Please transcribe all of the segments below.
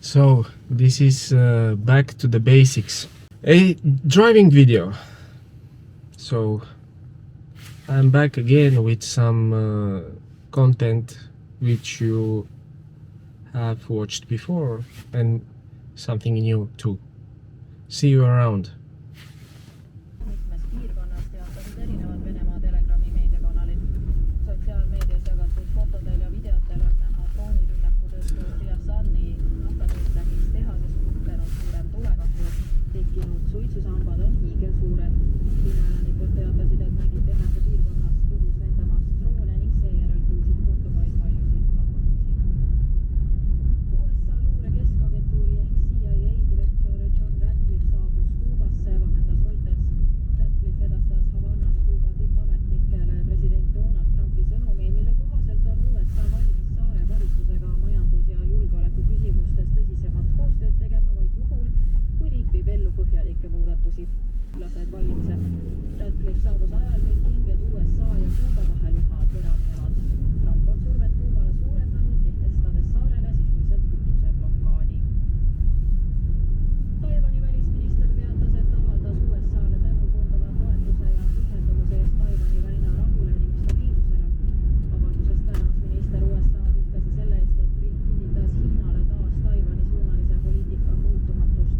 So this is back to the basics. A driving video. So I'm back again with some content which you have watched before and something new too. See you around. Mitmes piirkonnas teatasid erinevad Venemaa Telegrami meediakanalid. Sotsiaalmeedias jagatud fotodel ja videotel on näha droonirünnaku tõttu Ryazani naftatehtamis tehases puhkenud suurem tulekahju. Tekkinud suitsusambad on hiigelsuured. Linnaelanikud teatasid, et nägid tehase piirkonnas õhus lendamas droone ning seejärel kuulsid kohtu vaid paljusid plahvatusi. USA luure keskagentuuri ehk CIA direktor John Ratcliffe saabus Kuubasse, vahendas Reuters. Ratcliffe edastas Havannas Kuuba tippametnikele president Donald Trumpi sõnumi, mille kohaselt on USA valmis saare valitsusega majandus- ja julgeoleku küsimustes tõsisemat koostööd tegema vaid juhul, kui riik viib ellu põhjalikke muudatusi. Lased valimised. Ratcliffe saabus ajal, mil pinged USA ja Kuuba vahel üha teravnevad. Trump on survet Kuubale suurendanud, kehtestades saarele sisuliselt kütuseblokaadi. Taiwani välisminister teatas, et avaldas USA-le tänu korduva toetuse ja pühendumuse eest Taiwani väina rahule ning stabiilsusele. Avalduses tänas minister USA-d ühtlasi selle eest, et riik kinnitas Hiinale taas Taiwani suunalise poliitika muutumatust.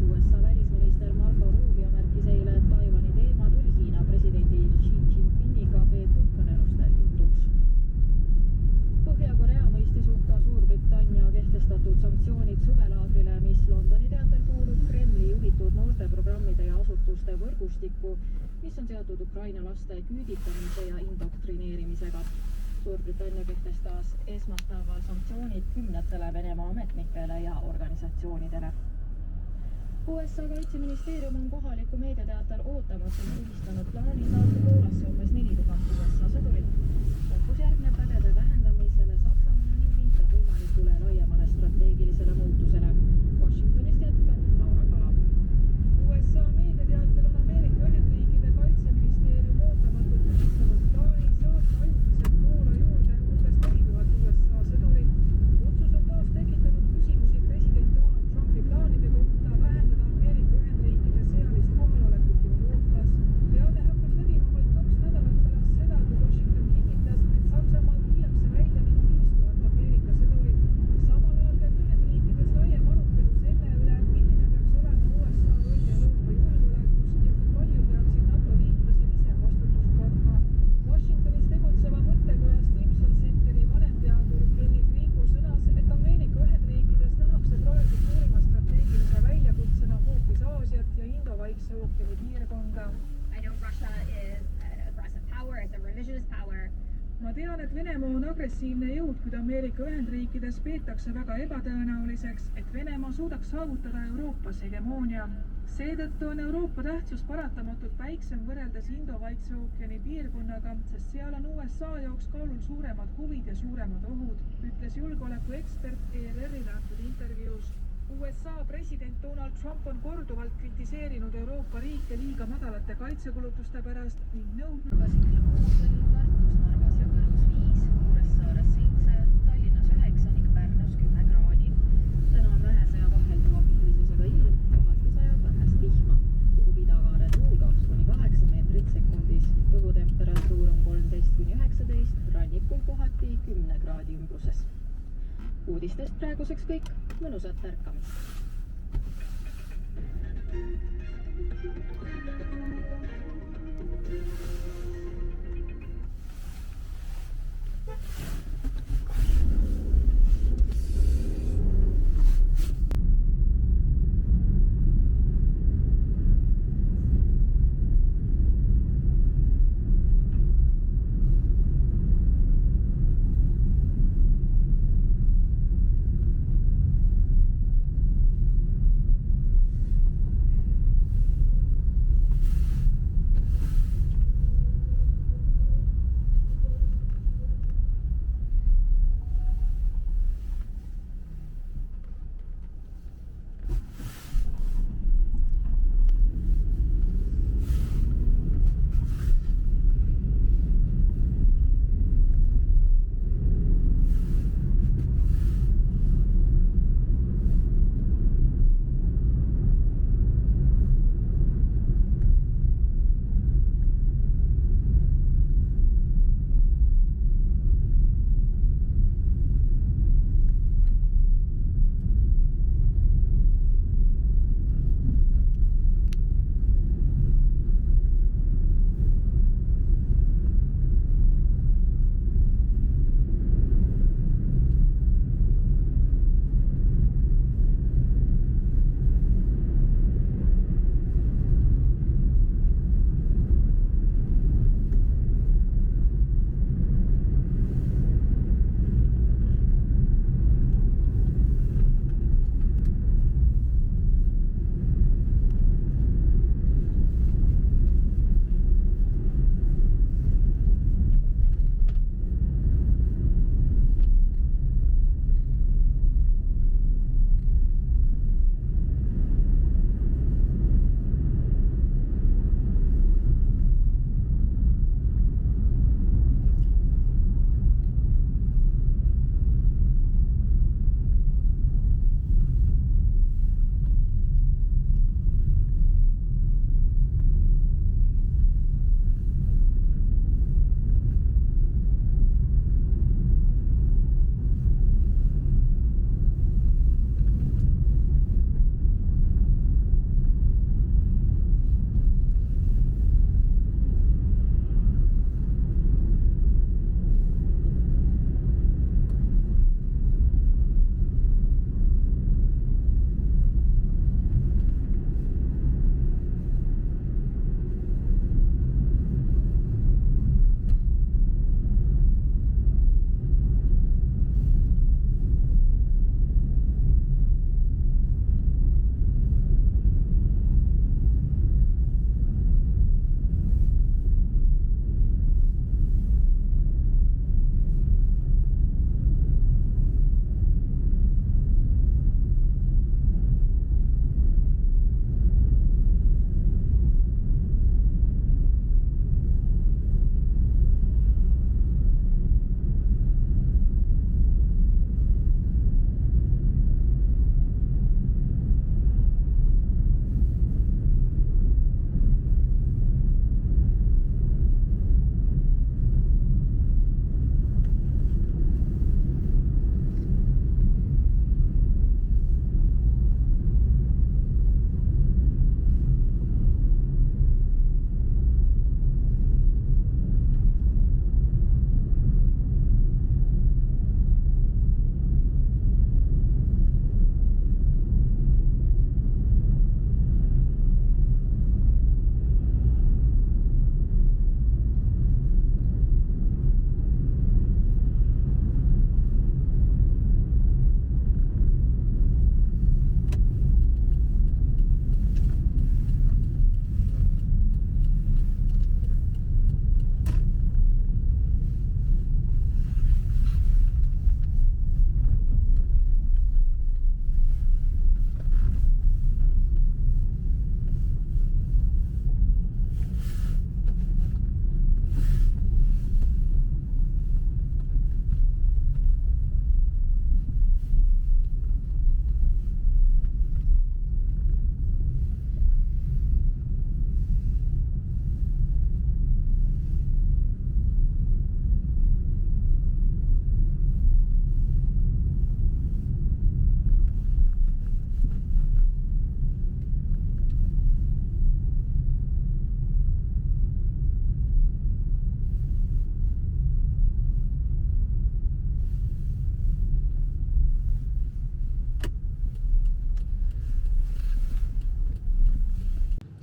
USA välisminister Marco Rubio märkis eile, et Taiwani teema tuli Hiina presidendi Xi Jinpingiga peetud kõnelustel jutuks. Põhja-Korea mõistis hukka Suurbritannia kehtestatud sanktsioonid suvelaagrile, mis Londoni teatel kuulub Kremli juhitud noorteprogrammide ja asutuste võrgustikku, mis on seotud Ukraina laste küüditamise ja indoktrineerimisega. Suurbritannia kehtestas esmaspäeval sanktsioonid 10 Venemaa ametnikele ja organisatsioonidele. USA kaitseministeerium on kohaliku meediateatel ootamatult tühistanud plaani saata Poolasse umbes 4000 USA sõdurit. Otsus järgneb vägede vähendamisele Saksamaal ning viitab võimalikule laiemale strateegilisele muutusele. Washingtonist jätkab Laura Kala. USA meediateatel on Ameerika Ühendriikide kaitseministeerium ootamatult tühistanud plaani saata ajutiselt Poola juurde umbes 4000 USA sõdurit. Otsus on taas tekitanud küsimusi president Donald Trumpi plaanide kohta vähendada Ameerika Ühendriikide sõjalist kohalolekut Euroopas. Teade hakkas levima vaid 2 nädalat pärast seda, kui Washington kinnitas, et Saksamaalt viiakse välja ligi 5000 Ameerika sõdurit. Samal ajal käib Ühendriikides laiem arutelu selle üle, milline peaks olema USA roll Euroopa julgeolekust ja kui palju peaksid NATO liitlased ise vastutust kandma. Washingtonis tegutseva mõttekoja Stimson Centeri vanemteadur Kelly Grieco sõnas, et Ameerika Ühendriikides nähakse praegu suurima strateegilise väljakutsena hoopis Aasiat ja Indo-Vaikse ookeani piirkonda. I know Russia is an aggressive power, it's a revisionist power. Ma tean, et Venemaa on agressiivne jõud, kuid Ameerika Ühendriikides peetakse väga ebatõenäoliseks, et Venemaa suudaks saavutada Euroopas hegemoonia. Seetõttu on Euroopa tähtsus paratamatult väiksem võrreldes Indo-Vaikse ookeani piirkonnaga, sest seal on USA jaoks kaalul suuremad huvid ja suuremad ohud, ütles julgeolekuekspert ERR-ile antud intervjuus. USA president Donald Trump on korduvalt kritiseerinud Euroopa riike liiga madalate kaitsekulutuste pärast ning nõudnud Kasimil 6 oli Tartus, Narvas ja Võrus 5, Kuressaares 7, Tallinnas 9 ning Pärnus 10 kraadi. Täna on vähese ja vahelduva pilvisusega ilm, kohati sajab vähest vihma. Puhub idakaare tuul 2–8 meetrit sekundis. Õhutemperatuur on 13–19, rannikul kohati 10 kraadi ümbruses. Uudistest praeguseks kõik, mõnusat ärkamist!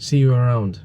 See you around.